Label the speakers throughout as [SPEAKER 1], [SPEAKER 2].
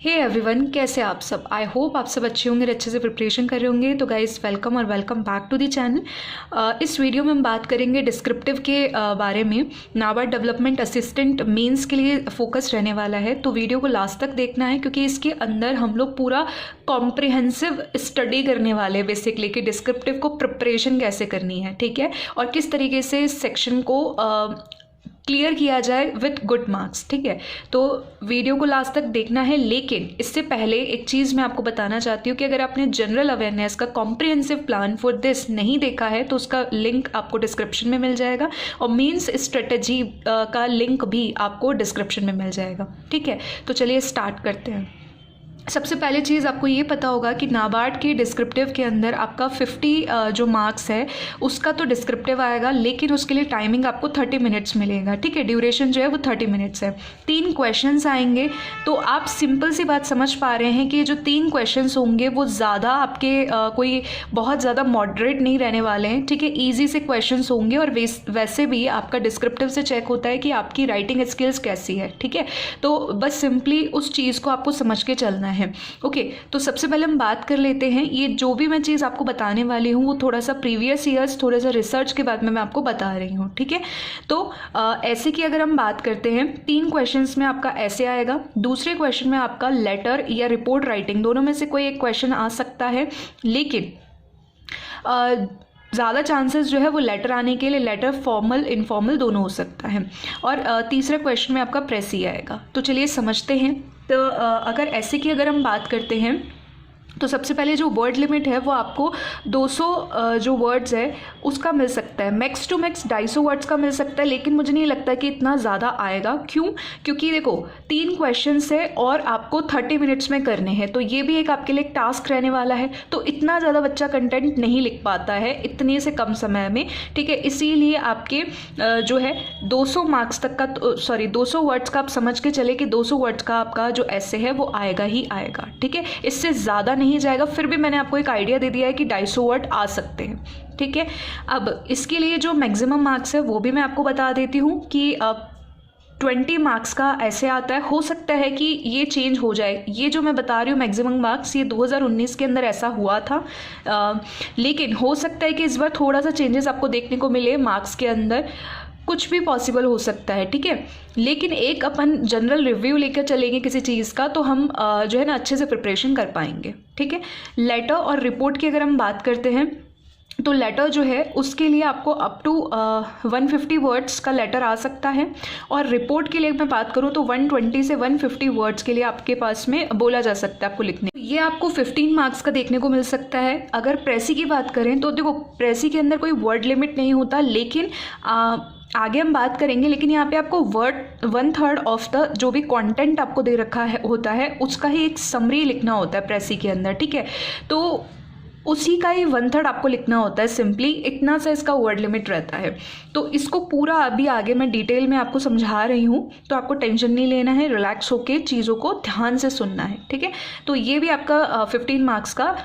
[SPEAKER 1] Hey everyone, कैसे आप सब। आई होप आप सब अच्छे होंगे, अच्छे से प्रिपरेशन कर रहे होंगे। तो गाइस वेलकम और welcome back to the channel. इस वीडियो में हम बात करेंगे डिस्क्रिप्टिव के बारे में। नाबार्ड डेवलपमेंट असिस्टेंट मेंस के लिए फोकस रहने वाला है, तो वीडियो को लास्ट तक देखना है क्योंकि इसके अंदर हम लोग पूरा कॉम्प्रिहेंसिव स्टडी करने वाले हैं बेसिकली कि डिस्क्रिप्टिव को प्रिपरेशन कैसे करनी है, ठीक है, और किस तरीके से इस सेक्शन को क्लियर किया जाए विथ गुड मार्क्स, ठीक है। तो वीडियो को लास्ट तक देखना है, लेकिन इससे पहले एक चीज़ मैं आपको बताना चाहती हूँ कि अगर आपने जनरल अवेयरनेस का कॉम्प्रिहेंसिव प्लान फॉर दिस नहीं देखा है तो उसका लिंक आपको डिस्क्रिप्शन में मिल जाएगा, और मीन्स स्ट्रेटजी का लिंक भी आपको डिस्क्रिप्शन में मिल जाएगा, ठीक है। तो चलिए स्टार्ट करते हैं। सबसे पहले चीज़ आपको ये पता होगा कि नाबार्ड के डिस्क्रिप्टिव के अंदर आपका 50 जो मार्क्स है उसका तो डिस्क्रिप्टिव आएगा, लेकिन उसके लिए टाइमिंग आपको 30 मिनट्स मिलेगा, ठीक है। ड्यूरेशन जो है वो 30 मिनट्स है। 3 क्वेश्चंस आएंगे, तो आप सिंपल सी बात समझ पा रहे हैं कि जो 3 क्वेश्चंस होंगे वो ज़्यादा आपके कोई बहुत ज़्यादा मॉडरेट नहीं रहने वाले हैं, ठीक है। ईजी से क्वेश्चंस होंगे, और वैसे भी आपका डिस्क्रिप्टिव से चेक होता है कि आपकी राइटिंग स्किल्स कैसी है, ठीक है। तो बस सिंपली उस चीज़ को आपको समझ के चलना है, ओके। तो सबसे पहले हम बात कर लेते हैं, ये जो भी मैं चीज़ आपको बताने वाली हूँ वो थोड़ा सा प्रीवियस ईयर्स, थोड़ा सा रिसर्च के बाद में मैं आपको बता रही हूँ, ठीक है। तो ऐसे की अगर हम बात करते हैं, 3 क्वेश्चंस में आपका ऐसे आएगा, दूसरे क्वेश्चन में आपका लेटर या रिपोर्ट राइटिंग, दोनों में से कोई एक क्वेश्चन आ सकता है, लेकिन ज़्यादा चांसेस जो है वो लेटर आने के लिए, लेटर फॉर्मल इनफॉर्मल दोनों हो सकता है। और तीसरे क्वेश्चन में आपका प्रेसी आएगा। तो चलिए समझते हैं। तो अगर ऐसे की अगर हम बात करते हैं तो सबसे पहले जो वर्ड लिमिट है वो आपको 200 जो वर्ड्स है उसका मिल सकता है, मैक्स टू मैक्स 250 वर्ड्स का मिल सकता है, लेकिन मुझे नहीं लगता कि इतना ज़्यादा आएगा। क्यों? क्योंकि देखो 3 क्वेश्चंस है और आपको 30 मिनट्स में करने हैं, तो ये भी एक आपके लिए एक टास्क रहने वाला है। तो इतना ज़्यादा बच्चा कंटेंट नहीं लिख पाता है इतने से कम समय में, ठीक है। इसीलिए आपके जो है 200 मार्क्स तक का, 200 वर्ड्स का आप समझ के चले कि 200 वर्ड्स का आपका जो ऐसे है वो आएगा ही आएगा, ठीक है। इससे ज़्यादा नहीं जाएगा। फिर भी मैंने आपको एक आइडिया दे दिया है कि 250 वर्ड आ सकते हैं, ठीक है। अब इसके लिए जो मैक्सिमम मार्क्स है वो भी मैं आपको बता देती हूँ कि 20 मार्क्स का ऐसे आता है। हो सकता है कि ये चेंज हो जाए, ये जो मैं बता रही हूँ मैक्सिमम मार्क्स, ये 2019 के अंदर ऐसा हुआ था, लेकिन हो सकता है कि इस बार थोड़ा सा चेंजेस आपको देखने को मिले मार्क्स के अंदर, कुछ भी पॉसिबल हो सकता है, ठीक है। लेकिन एक अपन जनरल रिव्यू लेकर चलेंगे किसी चीज़ का, तो हम जो है ना अच्छे से प्रिपरेशन कर पाएंगे, ठीक है। लेटर और रिपोर्ट की अगर हम बात करते हैं तो लेटर जो है उसके लिए आपको अप टू 150 वर्ड्स का लेटर आ सकता है, और रिपोर्ट के लिए मैं बात करूँ तो 120 से 150 वर्ड्स के लिए आपके पास में बोला जा सकता है आपको लिखने। ये आपको 15 मार्क्स का देखने को मिल सकता है। अगर प्रेसी की बात करें तो देखो प्रेसी के अंदर कोई वर्ड लिमिट नहीं होता, लेकिन आगे हम बात करेंगे, लेकिन यहाँ पे आपको वर्ड 1/3 ऑफ द जो भी कंटेंट आपको दे रखा है होता है उसका ही एक समरी लिखना होता है प्रेसी के अंदर, ठीक है। तो उसी का ही 1/3 आपको लिखना होता है, सिंपली इतना सा इसका वर्ड लिमिट रहता है। तो इसको पूरा अभी आगे मैं डिटेल में आपको समझा रही हूँ, तो आपको टेंशन नहीं लेना है, रिलैक्स होके चीज़ों को ध्यान से सुनना है, ठीक है। तो ये भी आपका 15 मार्क्स का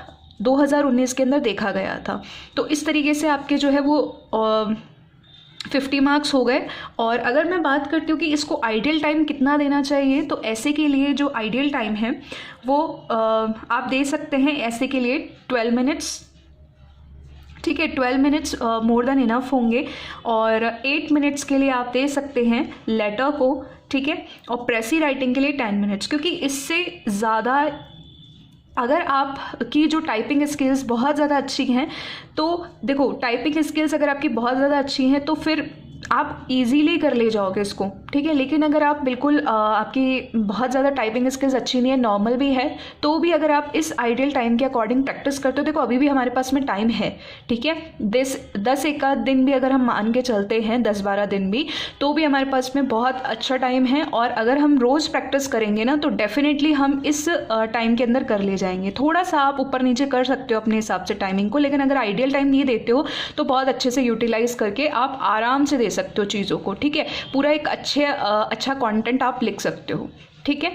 [SPEAKER 1] 2019 के अंदर देखा गया था। तो इस तरीके से आपके जो है वो 50 मार्क्स हो गए। और अगर मैं बात करती हूँ कि इसको आइडियल टाइम कितना देना चाहिए, तो ऐसे के लिए जो आइडियल टाइम है वो आप दे सकते हैं ऐसे के लिए 12 मिनट्स, ठीक है। 12 मिनट्स मोर देन इनफ होंगे। और 8 मिनट्स के लिए आप दे सकते हैं लेटर को, ठीक है। और प्रेसी राइटिंग के लिए 10 मिनट्स, क्योंकि इससे ज़्यादा अगर आपकी जो टाइपिंग स्किल्स बहुत ज़्यादा अच्छी हैं, तो देखो टाइपिंग स्किल्स अगर आपकी बहुत ज़्यादा अच्छी हैं तो फिर आप इजीली कर ले जाओगे इसको, ठीक है। लेकिन अगर आप बिल्कुल आपकी बहुत ज़्यादा टाइपिंग स्किल्स अच्छी नहीं है, नॉर्मल भी है, तो भी अगर आप इस आइडियल टाइम के अकॉर्डिंग प्रैक्टिस करते हो, देखो अभी भी हमारे पास में टाइम है, ठीक है। 10 एक आध दिन भी अगर हम मान के चलते हैं, 10-12 दिन भी, तो भी हमारे पास में बहुत अच्छा टाइम है। और अगर हम रोज़ प्रैक्टिस करेंगे ना तो डेफिनेटली हम इस टाइम के अंदर कर ले जाएंगे। थोड़ा सा आप ऊपर नीचे कर सकते हो अपने हिसाब से टाइमिंग को, लेकिन अगर आइडियल टाइम ये देते हो तो बहुत अच्छे से यूटिलाइज करके आप आराम से दे सकते हो चीज़ों को, ठीक है। पूरा एक अच्छा कंटेंट आप लिख सकते हो, ठीक है।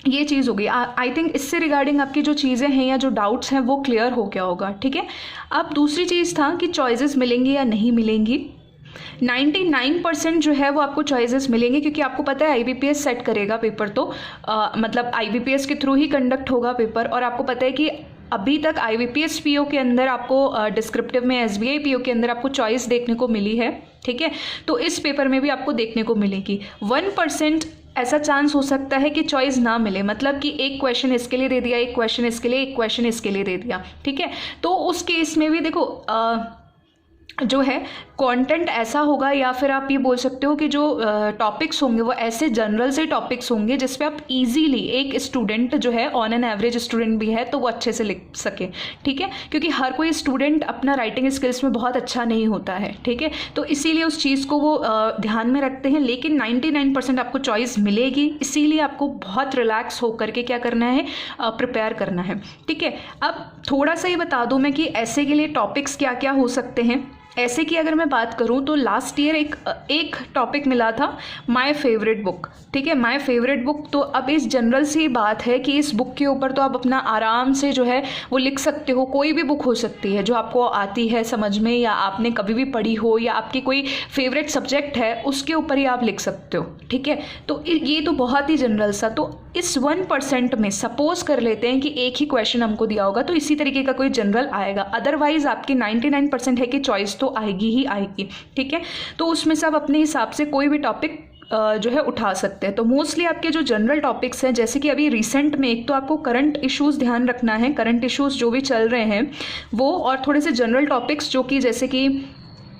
[SPEAKER 1] ये चीज़ होगी। आई थिंक इससे रिगार्डिंग आपकी जो चीज़ें हैं या जो डाउट्स हैं वो क्लियर हो गया होगा, ठीक है। अब दूसरी चीज़ था कि चॉइसेस मिलेंगी या नहीं मिलेंगी। 99% जो है वो आपको चॉइसेस मिलेंगे, क्योंकि आपको पता है IBPS सेट करेगा पेपर, तो मतलब IBPS के थ्रू ही कंडक्ट होगा पेपर। और आपको पता है कि अभी तक IBPS PO के अंदर आपको डिस्क्रिप्टिव में SBI PO के अंदर आपको चॉइस देखने को मिली है, ठीक है। तो इस पेपर में भी आपको देखने को मिलेगी। 1% ऐसा चांस हो सकता है कि चॉइस ना मिले, मतलब कि एक क्वेश्चन इसके लिए दे दिया, एक क्वेश्चन इसके लिए, एक क्वेश्चन इसके लिए दे दिया, ठीक है। तो उस केस में भी देखो जो है कंटेंट ऐसा होगा, या फिर आप ये बोल सकते हो कि जो टॉपिक्स होंगे वो ऐसे जनरल से टॉपिक्स होंगे जिस पे आप इजीली, एक स्टूडेंट जो है ऑन एन एवरेज स्टूडेंट भी है तो वो अच्छे से लिख सके, ठीक है। क्योंकि हर कोई स्टूडेंट अपना राइटिंग स्किल्स में बहुत अच्छा नहीं होता है, ठीक है। तो इसीलिए उस चीज़ को वो ध्यान में रखते हैं। लेकिन 99% आपको चॉइस मिलेगी, इसीलिए आपको बहुत रिलैक्स होकर के क्या करना है, प्रिपेयर करना है, ठीक है। अब थोड़ा सा ही बता दूँ मैं कि ऐसे के लिए टॉपिक्स क्या क्या हो सकते हैं। ऐसे की अगर मैं बात करूं तो लास्ट ईयर एक टॉपिक मिला था, माय फेवरेट बुक, ठीक है। माय फेवरेट बुक, तो अब इस जनरल सी बात है कि इस बुक के ऊपर तो आप अपना आराम से जो है वो लिख सकते हो। कोई भी बुक हो सकती है जो आपको आती है समझ में, या आपने कभी भी पढ़ी हो, या आपकी कोई फेवरेट सब्जेक्ट है उसके ऊपर ही आप लिख सकते हो, ठीक है। तो ये तो बहुत ही जनरल सा। तो इस 1% में सपोज कर लेते हैं कि एक ही क्वेश्चन हमको दिया होगा, तो इसी तरीके का कोई जनरल आएगा। अदरवाइज आपकी 99% है कि चॉइस तो आएगी ही आएगी, ठीक है। तो उसमें से आप अपने हिसाब से कोई भी टॉपिक जो है उठा सकते हैं। तो मोस्टली आपके जो जनरल टॉपिक्स हैं, जैसे कि अभी रिसेंट में एक तो आपको करंट इश्यूज़ ध्यान रखना है, करंट इश्यूज़ जो भी चल रहे हैं वो, और थोड़े से जनरल टॉपिक्स जो कि जैसे कि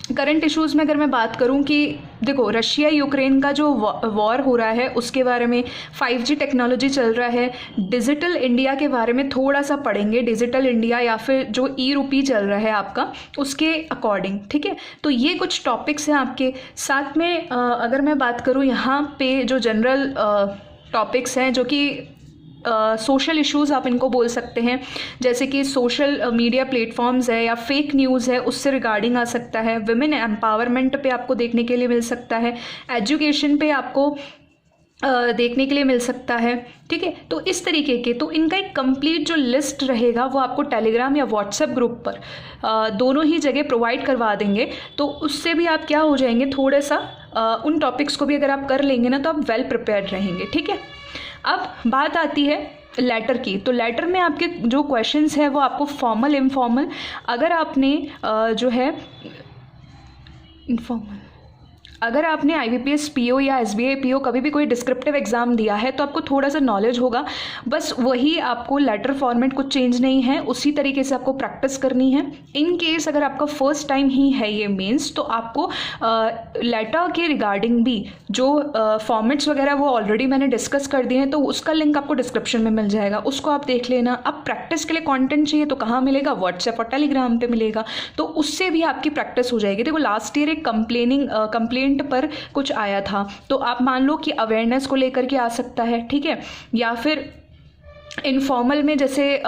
[SPEAKER 1] करंट इश्यूज़ में अगर मैं बात करूं कि देखो रशिया यूक्रेन का जो वॉर हो रहा है उसके बारे में, 5G टेक्नोलॉजी चल रहा है, डिजिटल इंडिया के बारे में थोड़ा सा पढ़ेंगे, डिजिटल इंडिया या फिर जो ई-रूपी चल रहा है आपका उसके अकॉर्डिंग, ठीक है। तो ये कुछ टॉपिक्स हैं आपके साथ में। अगर मैं बात करूँ यहाँ पे जो जनरल टॉपिक्स हैं जो कि सोशल इश्यूज़ आप इनको बोल सकते हैं, जैसे कि सोशल मीडिया प्लेटफॉर्म्स है या फेक न्यूज़ है उससे रिगार्डिंग आ सकता है, विमेन एम्पावरमेंट पे आपको देखने के लिए मिल सकता है, एजुकेशन पे आपको देखने के लिए मिल सकता है, ठीक है। तो इस तरीके के, तो इनका एक कंप्लीट जो लिस्ट रहेगा वो आपको टेलीग्राम या व्हाट्सएप ग्रुप पर दोनों ही जगह प्रोवाइड करवा देंगे। तो उससे भी आप क्या हो जाएंगे, थोड़ा सा उन टॉपिक्स को भी अगर आप कर लेंगे ना तो आप वेल प्रिपेयर्ड रहेंगे, ठीक है। अब बात आती है लेटर की। तो लेटर में आपके जो क्वेश्चंस है वो आपको फॉर्मल, इनफॉर्मल, अगर आपने जो है इनफॉर्मल, अगर आपने IBPS PO या SBI PO कभी भी कोई डिस्क्रिप्टिव एग्जाम दिया है तो आपको थोड़ा सा नॉलेज होगा। बस वही आपको लेटर फॉर्मेट कुछ चेंज नहीं है, उसी तरीके से आपको प्रैक्टिस करनी है। इन केस अगर आपका फर्स्ट टाइम ही है ये मेंस, तो आपको लेटर के रिगार्डिंग भी जो फॉर्मेट्स वगैरह वो ऑलरेडी मैंने डिस्कस कर दिए हैं, तो उसका लिंक आपको डिस्क्रिप्शन में मिल जाएगा, उसको आप देख लेना। अब प्रैक्टिस के लिए कॉन्टेंट चाहिए तो कहाँ मिलेगा, व्हाट्सएप और टेलीग्राम पर मिलेगा, तो उससे भी आपकी प्रैक्टिस हो जाएगी। देखो लास्ट ईयर एक कंप्लेंट पर कुछ आया था, तो आप मान लो कि अवेयरनेस को लेकर के आ सकता है, ठीक है। या फिर इनफॉर्मल में जैसे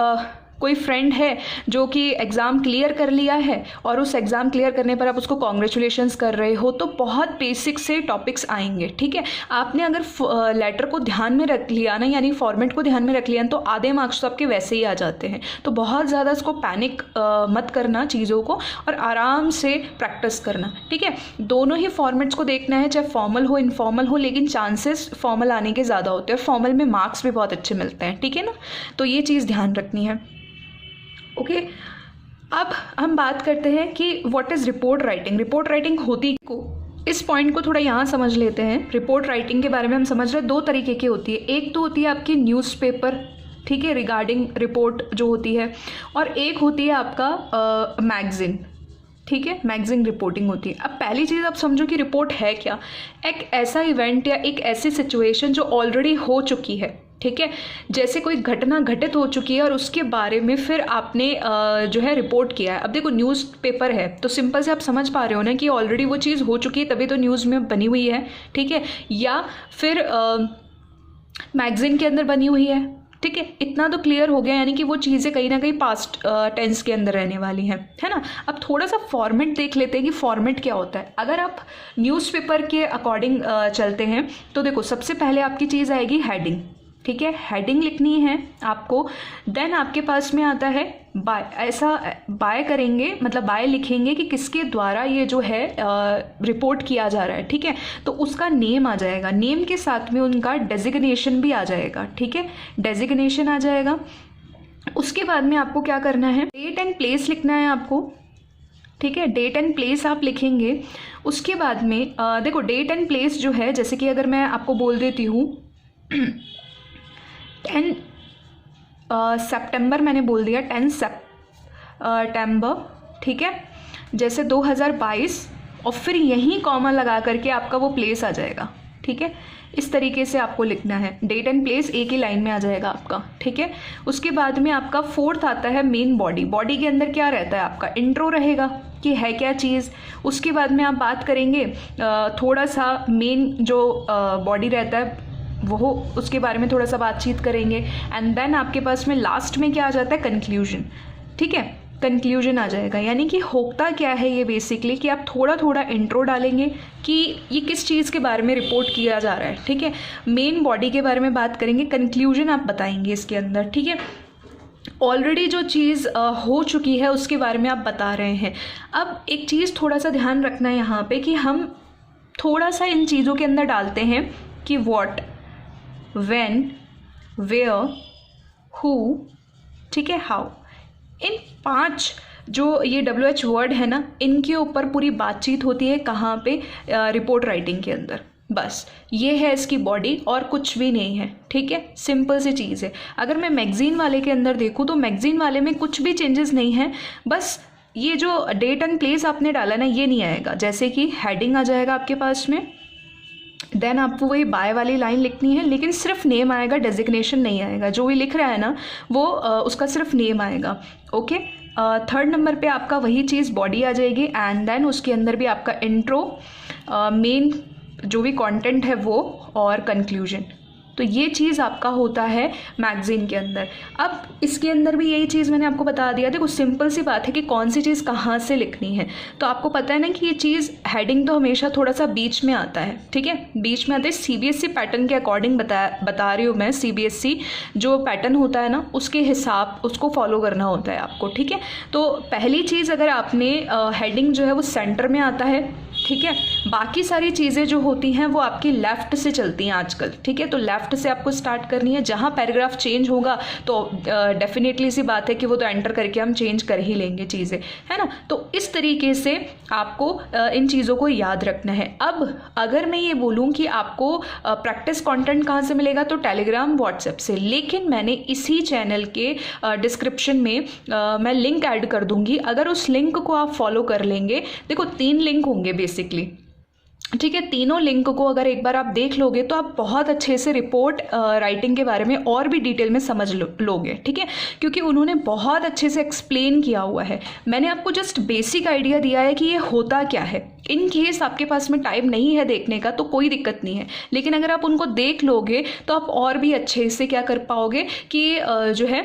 [SPEAKER 1] कोई फ्रेंड है जो कि एग्ज़ाम क्लियर कर लिया है और उस एग्ज़ाम क्लियर करने पर आप उसको कॉन्ग्रेचुलेशंस कर रहे हो, तो बहुत बेसिक से टॉपिक्स आएंगे, ठीक है। आपने अगर लेटर को ध्यान में रख लिया ना, यानी फॉर्मेट को ध्यान में रख लिया, तो आधे मार्क्स तो आपके वैसे ही आ जाते हैं। तो बहुत ज़्यादा इसको पैनिक मत करना चीज़ों को, और आराम से प्रैक्टिस करना, ठीक है। दोनों ही फॉर्मेट्स को देखना है, चाहे फॉर्मल हो इनफॉर्मल हो, लेकिन चांसेस फॉर्मल आने के ज़्यादा होते हैं, और फॉर्मल में मार्क्स भी बहुत अच्छे मिलते हैं, ठीक है ना। तो ये चीज़ ध्यान रखनी है, ओके। अब हम बात करते हैं कि what is report writing. Report writing होती को, इस पॉइंट को थोड़ा यहाँ समझ लेते हैं। रिपोर्ट राइटिंग के बारे में हम समझ रहे हैं, दो तरीके की होती है। एक तो होती है आपकी न्यूज़पेपर, ठीक है, रिगार्डिंग रिपोर्ट जो होती है, और एक होती है आपका मैगज़ीन, ठीक है, मैगज़ीन रिपोर्टिंग होती है। अब पहली चीज़ आप समझो कि रिपोर्ट है क्या, एक ऐसा इवेंट या एक ऐसी सिचुएशन जो ऑलरेडी हो चुकी है, ठीक है। जैसे कोई घटना घटित हो चुकी है और उसके बारे में फिर आपने जो है रिपोर्ट किया है। अब देखो न्यूज़पेपर है तो सिंपल से आप समझ पा रहे हो ना कि ऑलरेडी वो चीज़ हो चुकी है, तभी तो न्यूज़ में बनी हुई है, ठीक है। या फिर मैगज़ीन के अंदर बनी हुई है, ठीक है। इतना तो क्लियर हो गया, यानी कि वो चीज़ें कहीं ना कहीं पास्ट टेंस के अंदर रहने वाली हैं, है ना। अब थोड़ा सा फॉर्मेट देख लेते हैं कि फॉर्मेट क्या होता है। अगर आप न्यूज़पेपर के अकॉर्डिंग चलते हैं तो देखो सबसे पहले आपकी चीज़ आएगी हेडिंग, ठीक है, हेडिंग लिखनी है आपको। देन आपके पास में आता है बाय, ऐसा बाय करेंगे, मतलब बाय लिखेंगे कि किसके द्वारा ये जो है रिपोर्ट किया जा रहा है, ठीक है। तो उसका नेम आ जाएगा, नेम के साथ में उनका डेजिग्नेशन भी आ जाएगा, ठीक है, डेजिग्नेशन आ जाएगा। उसके बाद में आपको क्या करना है, डेट एंड प्लेस लिखना है आपको, ठीक है, डेट एंड प्लेस आप लिखेंगे। उसके बाद में देखो डेट एंड प्लेस जो है, जैसे कि अगर मैं आपको बोल देती हूँ 10 सितंबर मैंने बोल दिया, 10 सितंबर, ठीक है, जैसे 2022, और फिर यहीं कॉमा लगा करके आपका वो प्लेस आ जाएगा, ठीक है। इस तरीके से आपको लिखना है, डेट एंड प्लेस एक ही लाइन में आ जाएगा आपका, ठीक है। उसके बाद में आपका फोर्थ आता है मेन बॉडी। बॉडी के अंदर क्या रहता है आपका, इंट्रो रहेगा कि है क्या चीज़। उसके बाद में आप बात करेंगे थोड़ा सा मेन जो बॉडी रहता है वो, उसके बारे में थोड़ा सा बातचीत करेंगे। एंड देन आपके पास में लास्ट में क्या आ जाता है, कंक्लूजन, ठीक है, कंक्लूजन आ जाएगा। यानी कि होता क्या है ये बेसिकली कि आप थोड़ा थोड़ा इंट्रो डालेंगे कि ये किस चीज़ के बारे में रिपोर्ट किया जा रहा है, ठीक है। मेन बॉडी के बारे में बात करेंगे, कंक्लूजन आप बताएंगे इसके अंदर, ठीक है। ऑलरेडी जो चीज़ हो चुकी है उसके बारे में आप बता रहे हैं। अब एक चीज़ थोड़ा सा ध्यान रखना है यहाँ पे कि हम थोड़ा सा इन चीज़ों के अंदर डालते हैं कि व्हाट, व्हेन, वेयर, हु, ठीक है, हाउ। इन 5 जो ये WH वर्ड है ना, इनके ऊपर पूरी बातचीत होती है कहाँ पे, रिपोर्ट राइटिंग के अंदर। बस ये है इसकी बॉडी और कुछ भी नहीं है, ठीक है, सिंपल सी चीज़ है। अगर मैं मैगज़ीन वाले के अंदर देखूँ तो मैगज़ीन वाले में कुछ भी चेंजेस नहीं है, बस ये जो डेट एंड प्लेस आपने डाला ना ये नहीं आएगा। जैसे कि हेडिंग आ जाएगा आपके पास में, देन आपको वही बाय वाली लाइन लिखनी है, लेकिन सिर्फ नेम आएगा, डेजिग्नेशन नहीं आएगा। जो भी लिख रहा है ना वो उसका सिर्फ नेम आएगा, ओके। थर्ड नंबर पे आपका वही चीज़ बॉडी आ जाएगी, एंड देन उसके अंदर भी आपका इंट्रो, मेन जो भी कंटेंट है वो, और कंक्लूजन। तो ये चीज़ आपका होता है मैगज़ीन के अंदर। अब इसके अंदर भी यही चीज़ मैंने आपको बता दिया। देखो सिंपल सी बात है कि कौन सी चीज़ कहाँ से लिखनी है। तो आपको पता है ना कि ये चीज़ हेडिंग तो हमेशा थोड़ा सा बीच में आता है, ठीक है, बीच में आता है। CBSE पैटर्न के अकॉर्डिंग बता रही हूँ मैं। CBSE जो पैटर्न होता है ना उसके हिसाब उसको फॉलो करना होता है आपको, ठीक है। तो पहली चीज़ अगर आपने हेडिंग जो है वो सेंटर में आता है, ठीक है, बाकी सारी चीज़ें जो होती हैं वो आपकी लेफ़्ट से चलती हैं आजकल, ठीक है। तो लेफ़्ट से आपको स्टार्ट करनी है। जहाँ पैराग्राफ चेंज होगा तो डेफिनेटली सी बात है कि वो तो एंटर करके हम चेंज कर ही लेंगे चीज़ें, है ना। तो इस तरीके से आपको इन चीज़ों को याद रखना है। अब अगर मैं ये बोलूँ कि आपको प्रैक्टिस कंटेंट कहाँ से मिलेगा, तो टेलीग्राम, व्हाट्सएप से। लेकिन मैंने इसी चैनल के डिस्क्रिप्शन में मैं लिंक ऐड कर दूँगी। अगर उस लिंक को आप फॉलो कर लेंगे, देखो 3 लिंक होंगे बेसिकली, ठीक है। तीनों लिंक को अगर एक बार आप देख लोगे तो आप बहुत अच्छे से रिपोर्ट राइटिंग के बारे में और भी डिटेल में समझ लोगे, ठीक है, क्योंकि उन्होंने बहुत अच्छे से एक्सप्लेन किया हुआ है। मैंने आपको जस्ट बेसिक आइडिया दिया है कि ये होता क्या है। इन केस आपके पास में टाइम नहीं है देखने का तो कोई दिक्कत नहीं है, लेकिन अगर आप उनको देख लोगे तो आप और भी अच्छे से क्या कर पाओगे कि जो है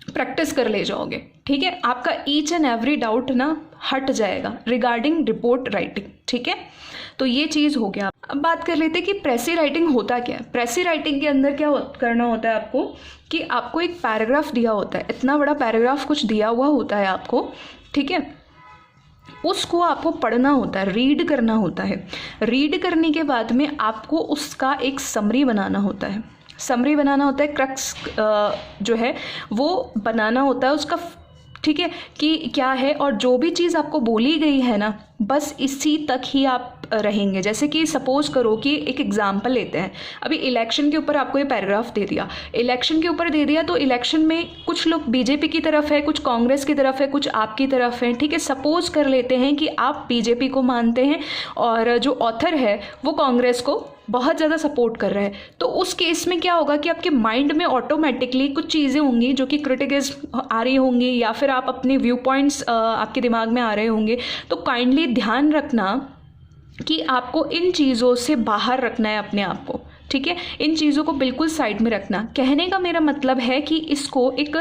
[SPEAKER 1] प्रैक्टिस कर ले जाओगे, ठीक है। आपका ईच एंड एवरी डाउट ना हट जाएगा रिगार्डिंग रिपोर्ट राइटिंग, ठीक है। तो ये चीज़ हो गया। अब बात कर लेते हैं कि प्रेसी राइटिंग होता क्या है। प्रेसी राइटिंग के अंदर क्या करना होता है आपको कि आपको एक पैराग्राफ दिया होता है, इतना बड़ा पैराग्राफ कुछ दिया हुआ होता है आपको, ठीक है। उसको आपको पढ़ना होता है, रीड करना होता है। रीड करने के बाद में आपको उसका एक समरी बनाना होता है। समरी बनाना होता है, क्रक्स जो है वो बनाना होता है उसका, ठीक है, कि क्या है और जो भी चीज़ आपको बोली गई है ना बस इसी तक ही आप रहेंगे। जैसे कि सपोज करो कि एक एग्जांपल लेते हैं, अभी इलेक्शन के ऊपर आपको ये पैराग्राफ दे दिया, इलेक्शन के ऊपर दे दिया, तो इलेक्शन में कुछ लोग बीजेपी की तरफ है, कुछ कांग्रेस की तरफ है, कुछ आपकी तरफ है, ठीक है। सपोज कर लेते हैं कि आप बीजेपी को मानते हैं और जो ऑथर है वो कांग्रेस को बहुत ज़्यादा सपोर्ट कर रहा है। तो उस केस में क्या होगा कि आपके माइंड में ऑटोमेटिकली कुछ चीज़ें होंगी जो कि क्रिटिसिज्म आ रही होंगी, या फिर आप अपने व्यू पॉइंट्स आपके दिमाग में आ रहे होंगे। तो काइंडली ध्यान रखना कि आपको इन चीज़ों से बाहर रखना है अपने आप को, ठीक है। इन चीज़ों को बिल्कुल साइड में रखना। कहने का मेरा मतलब है कि इसको एक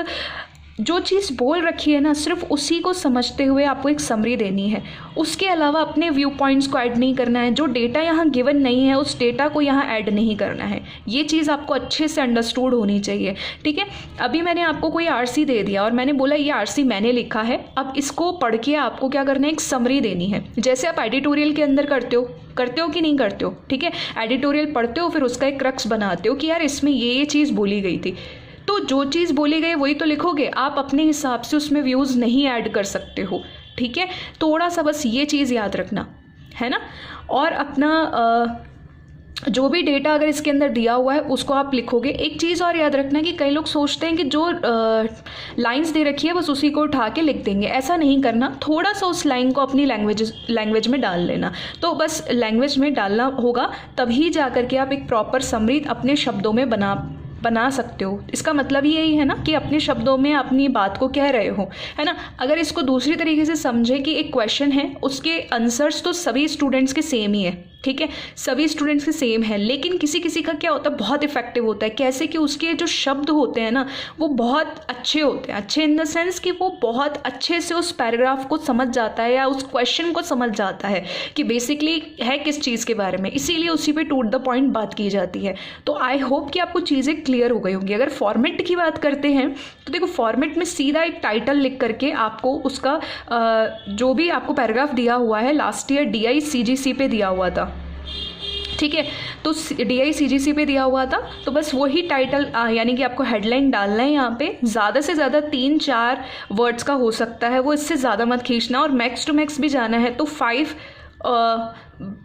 [SPEAKER 1] जो चीज़ बोल रखी है ना सिर्फ उसी को समझते हुए आपको एक समरी देनी है, उसके अलावा अपने व्यू पॉइंट्स को ऐड नहीं करना है। जो डेटा यहाँ गिवन नहीं है उस डेटा को यहाँ ऐड नहीं करना है। ये चीज़ आपको अच्छे से अंडरस्टूड होनी चाहिए, ठीक है। अभी मैंने आपको कोई आरसी दे दिया और मैंने बोला ये आरसी मैंने लिखा है, अब इसको पढ़ के आपको क्या करना है, एक समरी देनी है। जैसे आप एडिटोरियल के अंदर करते हो कि नहीं करते हो, ठीक है। एडिटोरियल पढ़ते हो फिर उसका एक क्रक्स बनाते हो कि यार इसमें ये चीज़ बोली गई थी, तो जो चीज़ बोली गई वही तो लिखोगे, आप अपने हिसाब से उसमें व्यूज़ नहीं ऐड कर सकते हो, ठीक है। थोड़ा सा बस ये चीज़ याद रखना है ना। और अपना जो भी डेटा अगर इसके अंदर दिया हुआ है उसको आप लिखोगे। एक चीज़ और याद रखना कि कई लोग सोचते हैं कि जो लाइंस दे रखी है बस उसी को उठा के लिख देंगे, ऐसा नहीं करना। थोड़ा सा उस लाइन को अपनी लैंग्वेज में डाल लेना, तो बस लैंग्वेज में डालना होगा, तभी जा कर के आप एक प्रॉपर समरी अपने शब्दों में बना सकते हो। इसका मतलब यही है ना कि अपने शब्दों में अपनी बात को कह रहे हो, है ना। अगर इसको दूसरी तरीके से समझे कि एक क्वेश्चन है, उसके आंसर्स तो सभी स्टूडेंट्स के सेम ही है, ठीक है, सभी स्टूडेंट्स के सेम है, लेकिन किसी किसी का क्या होता है, बहुत इफेक्टिव होता है। कैसे कि उसके जो शब्द होते हैं ना वो बहुत अच्छे होते हैं, अच्छे इन द सेंस कि वो बहुत अच्छे से उस पैराग्राफ को समझ जाता है या उस क्वेश्चन को समझ जाता है कि बेसिकली है किस चीज़ के बारे में, इसीलिए उसी पे टू द पॉइंट बात की जाती है। तो आई होप कि आपको चीज़ें क्लियर हो गई होंगी। अगर फॉर्मेट की बात करते हैं तो देखो, फॉर्मेट में सीधा एक टाइटल लिख करके आपको उसका जो भी आपको पैराग्राफ दिया हुआ है, लास्ट ईयर DICGC पे दिया हुआ था, ठीक है, तो DICGC पे दिया हुआ था, तो बस वही टाइटल यानी कि आपको हेडलाइन डालना है। यहाँ पे ज़्यादा से ज़्यादा 3-4 वर्ड्स का हो सकता है, वो इससे ज़्यादा मत खींचना, और मैक्स टू मैक्स भी जाना है तो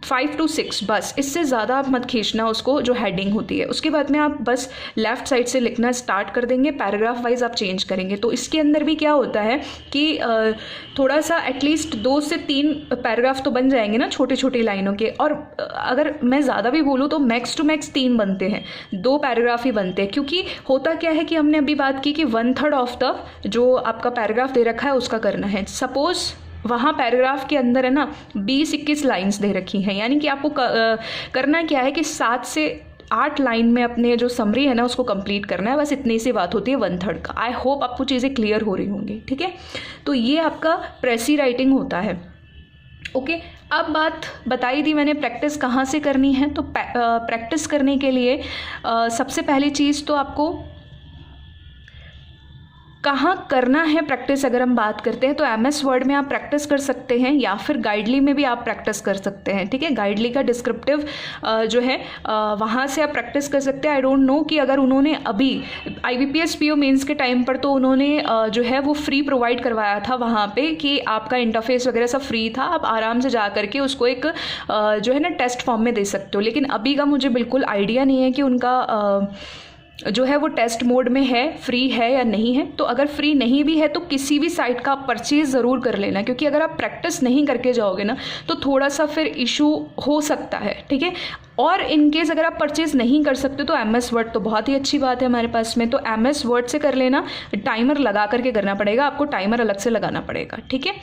[SPEAKER 1] 5 to 6, बस इससे ज़्यादा आप मत खींचना उसको, जो हेडिंग होती है। उसके बाद में आप बस लेफ़्ट साइड से लिखना स्टार्ट कर देंगे, पैराग्राफ वाइज आप चेंज करेंगे। तो इसके अंदर भी क्या होता है कि थोड़ा सा एटलीस्ट 2 से 3 पैराग्राफ तो बन जाएंगे ना छोटे छोटे लाइनों के, और अगर मैं ज़्यादा भी बोलूँ तो मैक्स टू मैक्स 3 बनते हैं, 2 पैराग्राफ ही बनते हैं। क्योंकि होता क्या है कि हमने अभी बात की कि 1/3 ऑफ द जो आपका पैराग्राफ दे रखा है उसका करना है। सपोज़ वहाँ पैराग्राफ के अंदर है ना 20-21 लाइंस दे रखी हैं, यानी कि आपको करना क्या है कि 7 से 8 लाइन में अपने जो समरी है ना उसको कंप्लीट करना है, बस इतनी सी बात होती है 1/3 का। आई होप आपको चीज़ें क्लियर हो रही होंगी, ठीक है। तो ये आपका प्रेसी राइटिंग होता है, ओके। अब बात बताई दी मैंने प्रैक्टिस कहाँ से करनी है। तो प्रैक्टिस करने के लिए सबसे पहली चीज़ तो आपको कहाँ करना है प्रैक्टिस, अगर हम बात करते हैं तो MS वर्ड में आप प्रैक्टिस कर सकते हैं, या फिर गाइडली में भी आप प्रैक्टिस कर सकते हैं, ठीक है। गाइडली का डिस्क्रिप्टिव जो है वहाँ से आप प्रैक्टिस कर सकते हैं। आई डोंट नो कि अगर उन्होंने अभी IBPS PO मेंस के टाइम पर तो उन्होंने जो है वो फ्री प्रोवाइड करवाया था वहाँ पे, कि आपका इंटरफेस वगैरह सब फ्री था, आप आराम से जा करके उसको एक जो है ना टेस्ट फॉर्म में दे सकते हो। लेकिन अभी का मुझे बिल्कुल आइडिया नहीं है कि उनका जो है वो टेस्ट मोड में है, फ्री है या नहीं है। तो अगर फ्री नहीं भी है तो किसी भी साइट का आप परचेज़ ज़रूर कर लेना, क्योंकि अगर आप प्रैक्टिस नहीं करके जाओगे ना तो थोड़ा सा फिर इशू हो सकता है, ठीक है। और इन केस अगर आप परचेज़ नहीं कर सकते तो MS वर्ड तो बहुत ही अच्छी बात है हमारे पास में, तो MS वर्ड से कर लेना। टाइमर लगा करके करना पड़ेगा आपको, टाइमर अलग से लगाना पड़ेगा, ठीक है।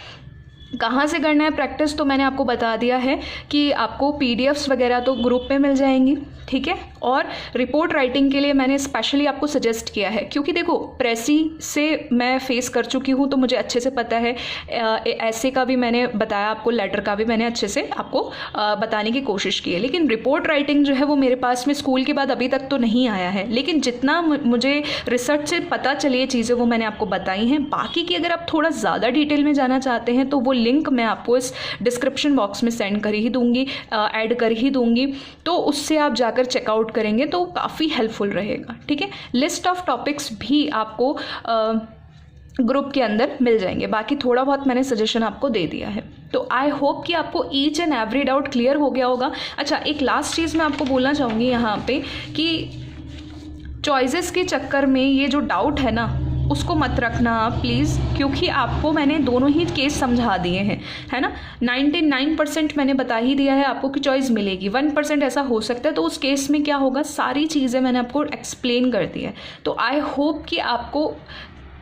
[SPEAKER 1] कहाँ से करना है प्रैक्टिस तो मैंने आपको बता दिया है कि आपको PDFs वगैरह तो ग्रुप में मिल जाएंगी, ठीक है। और रिपोर्ट राइटिंग के लिए मैंने स्पेशली आपको सजेस्ट किया है, क्योंकि देखो प्रेसी से मैं फेस कर चुकी हूँ तो मुझे अच्छे से पता है। ऐसे का भी मैंने बताया आपको, लेटर का भी मैंने अच्छे से आपको बताने की कोशिश की है। लेकिन रिपोर्ट राइटिंग जो है वो मेरे पास में स्कूल के बाद अभी तक तो नहीं आया है, लेकिन जितना मुझे रिसर्च से पता चली चीज़ें वो मैंने आपको बताई हैं। बाकी की अगर आप थोड़ा ज़्यादा डिटेल में जाना चाहते हैं तो वो लिंक मैं आपको इस डिस्क्रिप्शन बॉक्स में सेंड कर ही दूंगी, ऐड कर ही दूंगी, तो उससे आप जाकर चेकआउट करेंगे तो काफ़ी हेल्पफुल रहेगा, ठीक है। लिस्ट ऑफ टॉपिक्स भी आपको ग्रुप के अंदर मिल जाएंगे। बाकी थोड़ा बहुत मैंने सजेशन आपको दे दिया है। तो आई होप कि आपको each and every doubt clear हो गया होगा। अच्छा, एक लास्ट चीज़ मैं आपको बोलना चाहूँगी यहाँ पे कि चॉइसेस के चक्कर में ये जो डाउट है ना उसको मत रखना आप प्लीज़, क्योंकि आपको मैंने दोनों ही केस समझा दिए हैं, है ना। 99% मैंने बता ही दिया है आपको कि चॉइस मिलेगी, 1% ऐसा हो सकता है, तो उस केस में क्या होगा सारी चीज़ें मैंने आपको एक्सप्लेन कर दी है। तो आई होप कि आपको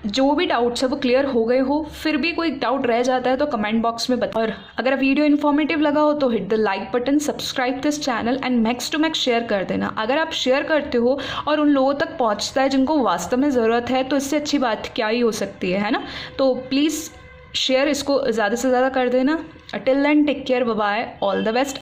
[SPEAKER 1] जो भी डाउट्स है वो क्लियर हो गए हो, फिर भी कोई डाउट रह जाता है तो कमेंट बॉक्स में बताओ। और अगर वीडियो इन्फॉर्मेटिव लगा हो तो hit the like button, subscribe this channel and max to max share कर देना। अगर आप शेयर करते हो और उन लोगों तक पहुंचता है जिनको वास्तव में ज़रूरत है, तो इससे अच्छी बात क्या ही हो सकती है ना। तो प्लीज़ शेयर इसको ज़्यादा से ज़्यादा कर देना। Till then take care, bye bye, all the best.